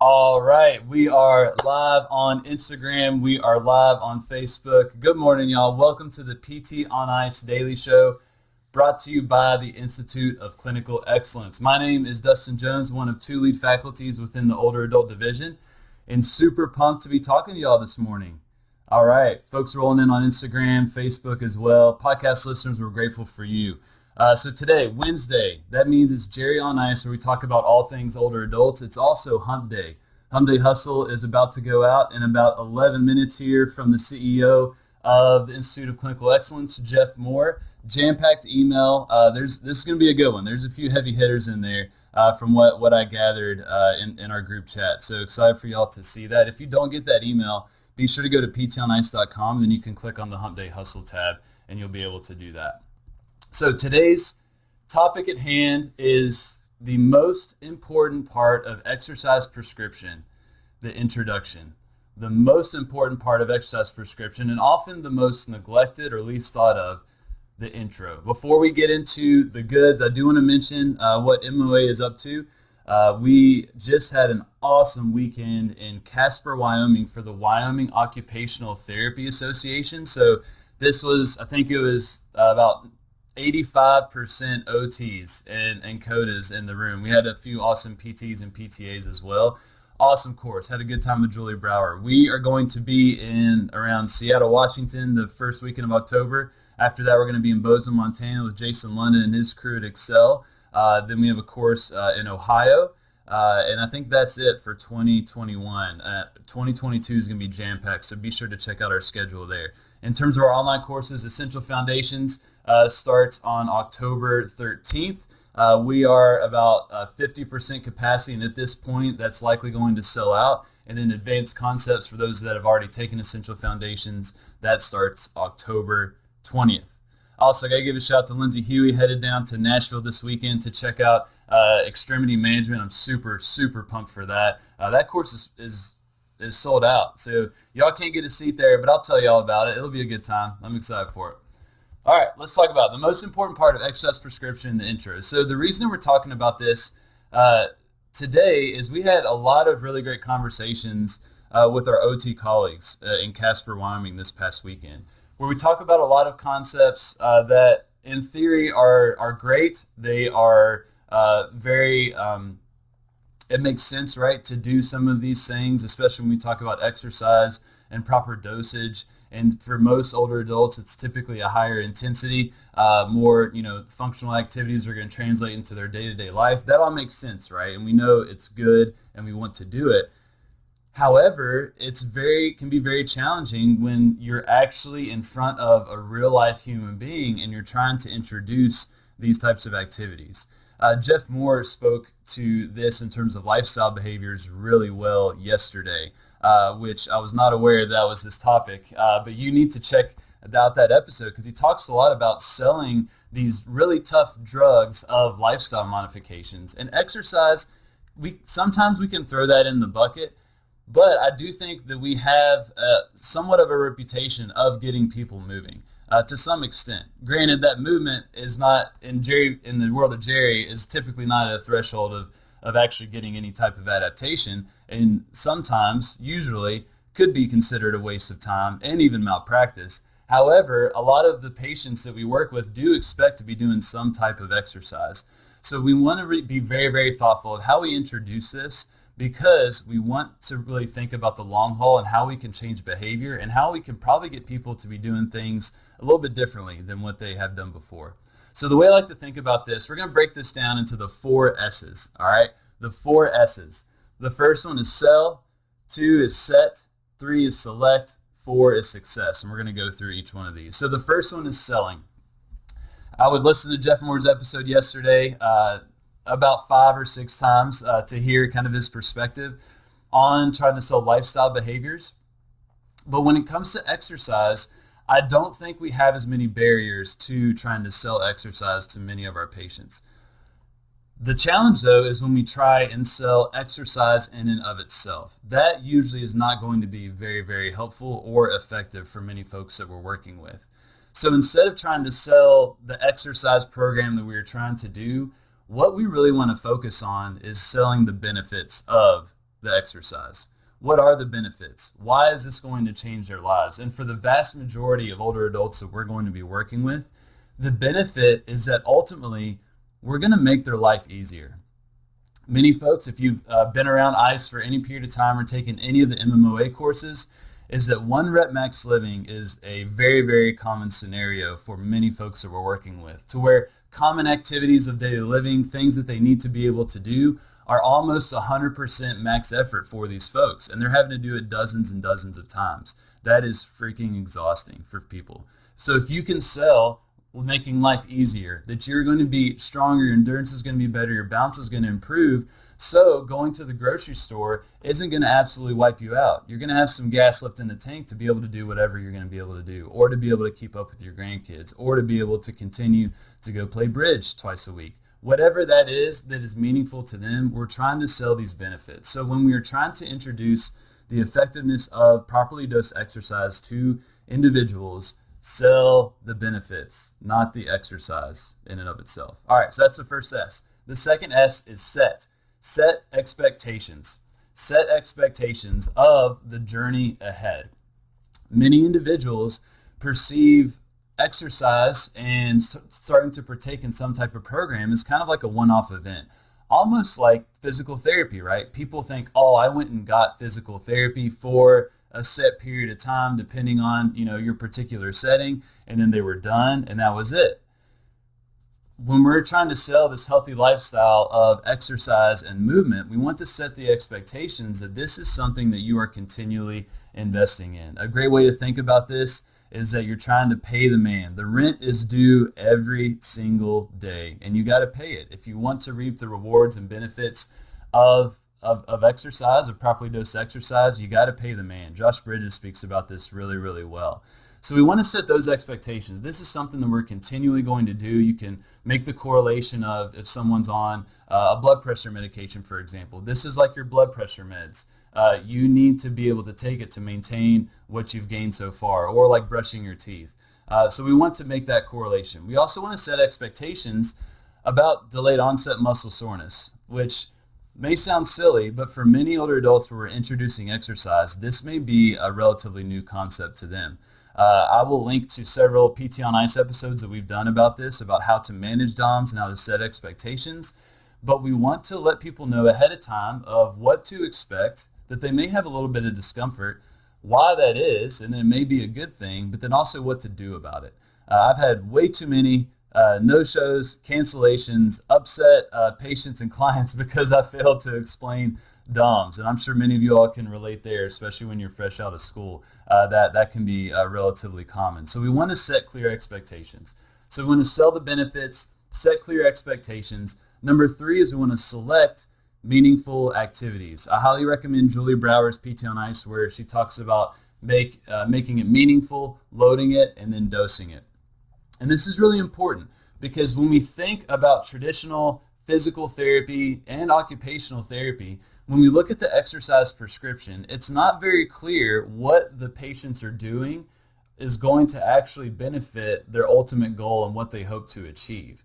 All right, we are live on Instagram. We are live on Facebook. Good morning, y'all. Welcome to the PT on Ice Daily Show, brought to you by the Institute of Clinical Excellence. My name is Dustin Jones, one of two lead faculties within the older adult division, and super pumped to be talking to y'all this morning. All right, folks rolling in on Instagram, Facebook as well. Podcast listeners, we're grateful for you. So today, Wednesday, that means it's Jerry on Ice, where we talk about all things older adults. It's also Hump Day. Hump Day Hustle is about to go out in about 11 minutes here from the CEO of the Institute of Clinical Excellence, Jeff Moore. Jam-packed email. This is going to be a good one. There's a few heavy hitters in there from what I gathered in our group chat. So excited for y'all to see that. If you don't get that email, be sure to go to ptonice.com, and then you can click on the Hump Day Hustle tab, and you'll be able to do that. So today's topic at hand is the most important part of exercise prescription, the introduction. The most important part of exercise prescription, and often the most neglected or least thought of, the intro. Before we get into the goods, I do want to mention what MOA is up to. We just had an awesome weekend in Casper, Wyoming for the Wyoming Occupational Therapy Association. So this was, I think it was about 85% OTs and CODAs in the room. We had a few awesome PTs and PTAs as well. Awesome course. Had a good time with Julie Brower. We are going to be in around Seattle, Washington the first weekend of October. After that, we're going to be in Bozeman, Montana with Jason London and his crew at Excel. Then we have a course in Ohio. And I think that's it for 2021. 2022 is going to be jam-packed, so be sure to check out our schedule there. In terms of our online courses, Essential Foundations starts on October 13th. We are about 50% capacity, and at this point, that's likely going to sell out. And then Advanced Concepts, for those that have already taken Essential Foundations, that starts October 20th. Also, I got to give a shout out to Lindsay Huey, headed down to Nashville this weekend to check out Extremity Management. I'm super, super pumped for that. That course is sold out, so y'all can't get a seat there, but I'll tell y'all about it. It'll be a good time. I'm excited for it. All right, let's talk about the most important part of exercise prescription in the intro. So the reason we're talking about this today is we had a lot of really great conversations with our OT colleagues in Casper, Wyoming this past weekend, where we talk about a lot of concepts that in theory are great. They are very, it makes sense, right, to do some of these things, especially when we talk about exercise and proper dosage. And for most older adults, it's typically a higher intensity, more, functional activities are going to translate into their day-to-day life. That all makes sense, right? And we know it's good and we want to do it. However, can be very challenging when you're actually in front of a real-life human being and you're trying to introduce these types of activities. Jeff Moore spoke to this in terms of lifestyle behaviors really well yesterday. Which I was not aware that was his topic, but you need to check out that episode because he talks a lot about selling these really tough drugs of lifestyle modifications. And exercise, sometimes we can throw that in the bucket, but I do think that we have somewhat of a reputation of getting people moving to some extent. Granted, that movement is not, in the world of Jerry, is typically not at a threshold of actually getting any type of adaptation, and sometimes, usually, could be considered a waste of time and even malpractice. However, a lot of the patients that we work with do expect to be doing some type of exercise. So we want to be very, very thoughtful of how we introduce this, because we want to really think about the long haul and how we can change behavior and how we can probably get people to be doing things a little bit differently than what they have done before. So the way I like to think about this, we're going to break this down into the 4 S's, all right? The 4 S's. The first one is sell, 2 is set, 3 is select, 4 is success. And we're going to go through each one of these. So the first one is selling. I would listen to Jeff Moore's episode yesterday about 5 or 6 times to hear kind of his perspective on trying to sell lifestyle behaviors. But when it comes to exercise, I don't think we have as many barriers to trying to sell exercise to many of our patients. The challenge, though, is when we try and sell exercise in and of itself. That usually is not going to be very, very helpful or effective for many folks that we're working with. So instead of trying to sell the exercise program that we are trying to do, what we really want to focus on is selling the benefits of the exercise? What are the benefits? Why is this going to change their lives? And for the vast majority of older adults that we're going to be working with, the benefit is that ultimately we're going to make their life easier. Many folks, if you've been around ICE for any period of time or taken any of the MMOA courses, is that 1 rep max living is a very, very common scenario for many folks that we're working with, to where common activities of daily living, things that they need to be able to do, are almost 100% max effort for these folks. And they're having to do it dozens and dozens of times. That is freaking exhausting for people. So if you can sell making life easier, that you're going to be stronger, your endurance is going to be better, your bounce is going to improve, so going to the grocery store isn't going to absolutely wipe you out. You're going to have some gas left in the tank to be able to do whatever you're going to be able to do, or to be able to keep up with your grandkids, or to be able to continue to go play bridge twice a week. Whatever that is meaningful to them, we're trying to sell these benefits. So when we are trying to introduce the effectiveness of properly dosed exercise to individuals, sell the benefits, not the exercise in and of itself. All right, so that's the first S. The second S is set. Set expectations. Set expectations of the journey ahead. Many individuals perceive exercise and starting to partake in some type of program is kind of like a one-off event, almost like physical therapy, right? People think, oh, I went and got physical therapy for a set period of time, depending on, your particular setting, and then they were done, and that was it. When we're trying to sell this healthy lifestyle of exercise and movement, we want to set the expectations that this is something that you are continually investing in. A great way to think about this is that you're trying to pay the man. The rent is due every single day, and you got to pay it. If you want to reap the rewards and benefits of exercise, of properly dosed exercise, you got to pay the man. Josh Bridges speaks about this really, really well. So we want to set those expectations. This is something that we're continually going to do. You can make the correlation of if someone's on a blood pressure medication, for example. This is like your blood pressure meds. You need to be able to take it to maintain what you've gained so far, or like brushing your teeth. So we want to make that correlation. We also want to set expectations about delayed onset muscle soreness, which may sound silly, but for many older adults who are introducing exercise, this may be a relatively new concept to them. I will link to several PT on Ice episodes that we've done about this, about how to manage DOMs and how to set expectations. But we want to let people know ahead of time of what to expect, that they may have a little bit of discomfort, why that is, and it may be a good thing, but then also what to do about it. I've had way too many no-shows, cancellations, upset patients and clients because I failed to explain DOMs. And I'm sure many of you all can relate there, especially when you're fresh out of school. That can be relatively common. So we want to set clear expectations. So we want to sell the benefits, set clear expectations. Number 3 is we want to select meaningful activities. I highly recommend Julie Brower's PT on Ice, where she talks about making it meaningful, loading it, and then dosing it. And this is really important because when we think about traditional physical therapy and occupational therapy, when we look at the exercise prescription, it's not very clear what the patients are doing is going to actually benefit their ultimate goal and what they hope to achieve.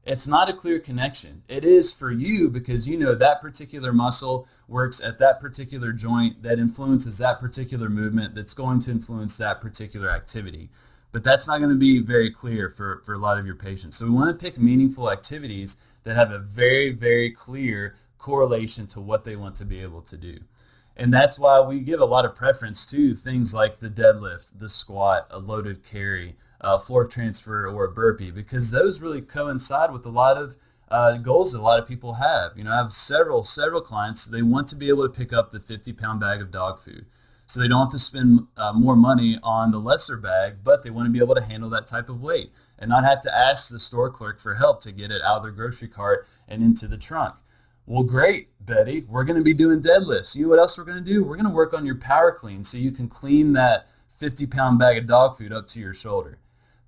It's not a clear connection. It is for you because you know that particular muscle works at that particular joint that influences that particular movement that's going to influence that particular activity. But that's not going to be very clear for a lot of your patients. So we want to pick meaningful activities that have a very, very clear correlation to what they want to be able to do. And that's why we give a lot of preference to things like the deadlift, the squat, a loaded carry, floor transfer, or a burpee, because those really coincide with a lot of goals that a lot of people have. I have several clients, they want to be able to pick up the 50-pound bag of dog food. So they don't have to spend more money on the lesser bag, but they want to be able to handle that type of weight and not have to ask the store clerk for help to get it out of their grocery cart and into the trunk. Well, great, Betty. We're going to be doing deadlifts. You know what else we're going to do? We're going to work on your power clean so you can clean that 50-pound bag of dog food up to your shoulder.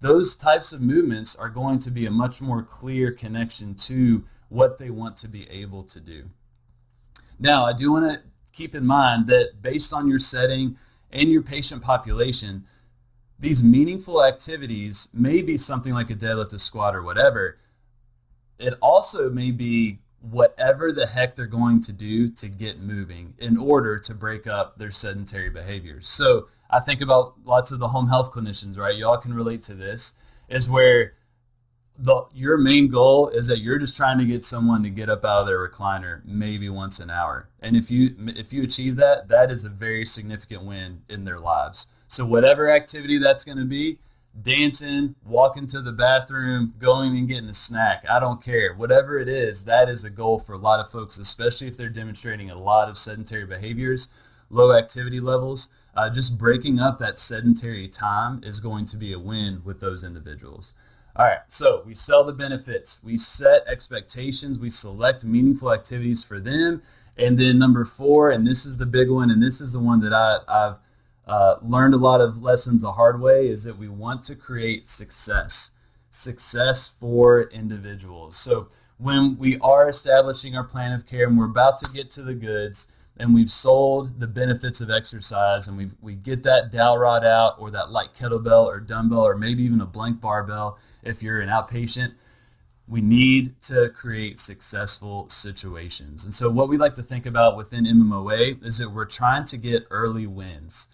Those types of movements are going to be a much more clear connection to what they want to be able to do. Now, I do want to keep in mind that based on your setting and your patient population, these meaningful activities may be something like a deadlift, a squat, or whatever. It also may be whatever the heck they're going to do to get moving in order to break up their sedentary behaviors. So I think about lots of the home health clinicians, right? Y'all can relate to this, is where your main goal is that you're just trying to get someone to get up out of their recliner maybe once an hour. And if you achieve that, that is a very significant win in their lives. So whatever activity that's going to be, dancing, walking to the bathroom, going and getting a snack, I don't care. Whatever it is, that is a goal for a lot of folks, especially if they're demonstrating a lot of sedentary behaviors, low activity levels. Just breaking up that sedentary time is going to be a win with those individuals. All right, so we sell the benefits, we set expectations, we select meaningful activities for them. And then number 4, and this is the big one, and this is the one that I've learned a lot of lessons the hard way, is that we want to create success for individuals. So when we are establishing our plan of care and we're about to get to the goods and we've sold the benefits of exercise and we get that dowel rod out, or that light kettlebell or dumbbell, or maybe even a blank barbell if you're an outpatient, we need to create successful situations. And so what we like to think about within MMOA is that we're trying to get early wins.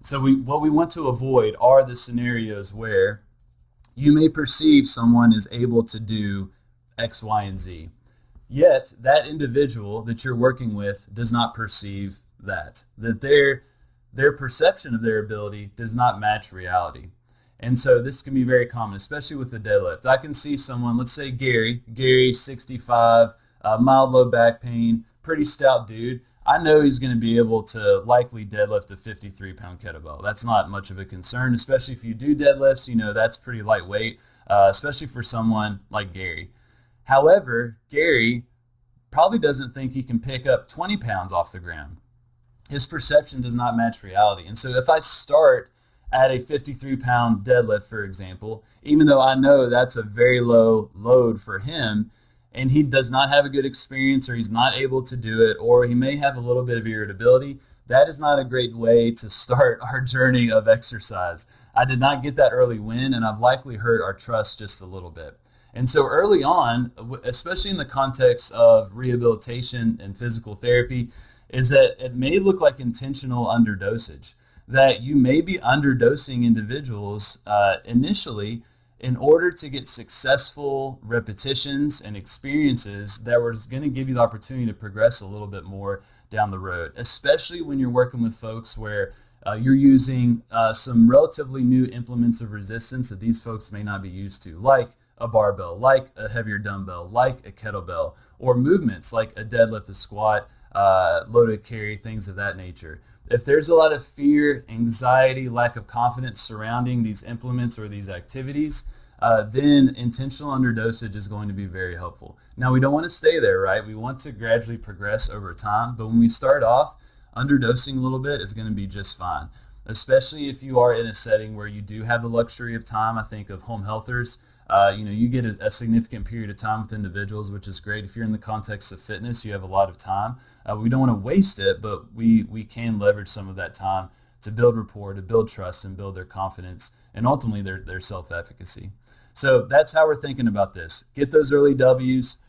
So what we want to avoid are the scenarios where you may perceive someone is able to do X, Y, and Z, yet that individual that you're working with does not perceive that their perception of their ability does not match reality. And so this can be very common, especially with the deadlift. I can see someone, let's say Gary, 65, mild low back pain, pretty stout dude. I know he's going to be able to likely deadlift a 53-pound kettlebell. That's not much of a concern, especially if you do deadlifts. That's pretty lightweight, especially for someone like Gary. However, Gary probably doesn't think he can pick up 20 pounds off the ground. His perception does not match reality. And so if I start at a 53-pound deadlift, for example, even though I know that's a very low load for him, and he does not have a good experience, or he's not able to do it, or he may have a little bit of irritability, that is not a great way to start our journey of exercise. I did not get that early win, and I've likely hurt our trust just a little bit. And so early on, especially in the context of rehabilitation and physical therapy, is that it may look like intentional underdosage, that you may be underdosing individuals initially in order to get successful repetitions and experiences that was going to give you the opportunity to progress a little bit more down the road, especially when you're working with folks where you're using some relatively new implements of resistance that these folks may not be used to, like a barbell, like a heavier dumbbell, like a kettlebell, or movements like a deadlift, a squat, loaded carry, things of that nature. If there's a lot of fear, anxiety, lack of confidence surrounding these implements or these activities, then intentional underdosage is going to be very helpful. Now, we don't want to stay there, right? We want to gradually progress over time, but when we start off, underdosing a little bit is going to be just fine, especially if you are in a setting where you do have the luxury of time. I think of home healthers. You get a significant period of time with individuals, which is great. If you're in the context of fitness, you have a lot of time. We don't want to waste it, but we can leverage some of that time to build rapport, to build trust, and build their confidence, and ultimately their self-efficacy. So that's how we're thinking about this. Get those early W's,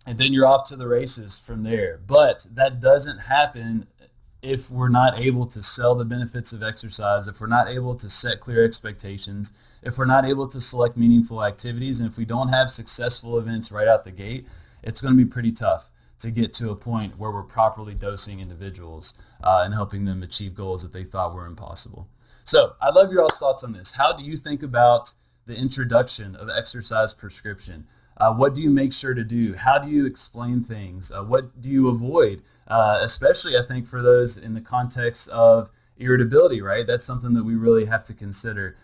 and then you're off to the races from there. But that doesn't happen if we're not able to sell the benefits of exercise, if we're not able to set clear expectations, if we're not able to select meaningful activities, and if we don't have successful events right out the gate, it's going to be pretty tough to get to a point where we're properly dosing individuals and helping them achieve goals that they thought were impossible. So I'd love your all's thoughts on this. How do you think about the introduction of exercise prescription? What do you make sure to do? How do you explain things? What do you avoid? Especially, I think, for those in the context of irritability, right? That's something that we really have to consider.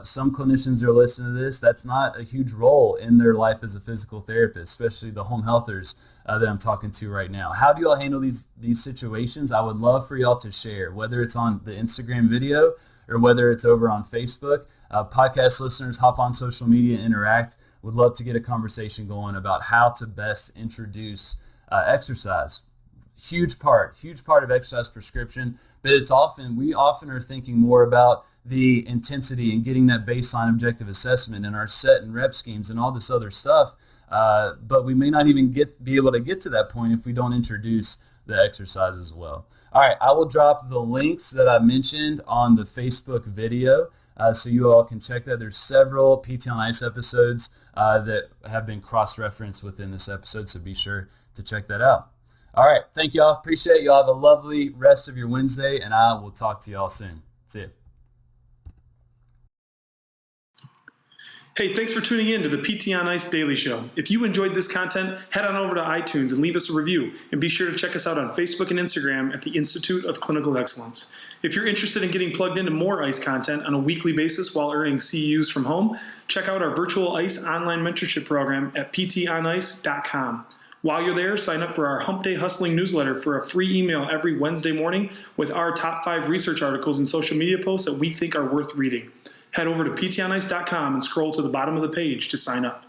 Some clinicians are listening to this. That's not a huge role in their life as a physical therapist, especially the home healthers that I'm talking to right now. How do y'all handle these situations? I would love for y'all to share, whether it's on the Instagram video or whether it's over on Facebook. Podcast listeners, hop on social media, interact. Would love to get a conversation going about how to best introduce exercise. Huge part of exercise prescription, but we often are thinking more about the intensity and getting that baseline objective assessment and our set and rep schemes and all this other stuff but we may not even be able to get to that point if we don't introduce the exercise as well. All right, I will drop the links that I mentioned on the Facebook video so you all can check that. There's several PT on Ice episodes that have been cross-referenced within this episode, so be sure to check that out. All right, thank y'all. Appreciate y'all. Have a lovely rest of your Wednesday, and I will talk to y'all soon. See ya. Hey, thanks for tuning in to the PT on Ice Daily Show. If you enjoyed this content, head on over to iTunes and leave us a review. And be sure to check us out on Facebook and Instagram at the Institute of Clinical Excellence. If you're interested in getting plugged into more ICE content on a weekly basis while earning CEUs from home, check out our virtual ICE online mentorship program at ptonice.com. While you're there, sign up for our Hump Day Hustling newsletter for a free email every Wednesday morning with our top 5 research articles and social media posts that we think are worth reading. Head over to ptonice.com and scroll to the bottom of the page to sign up.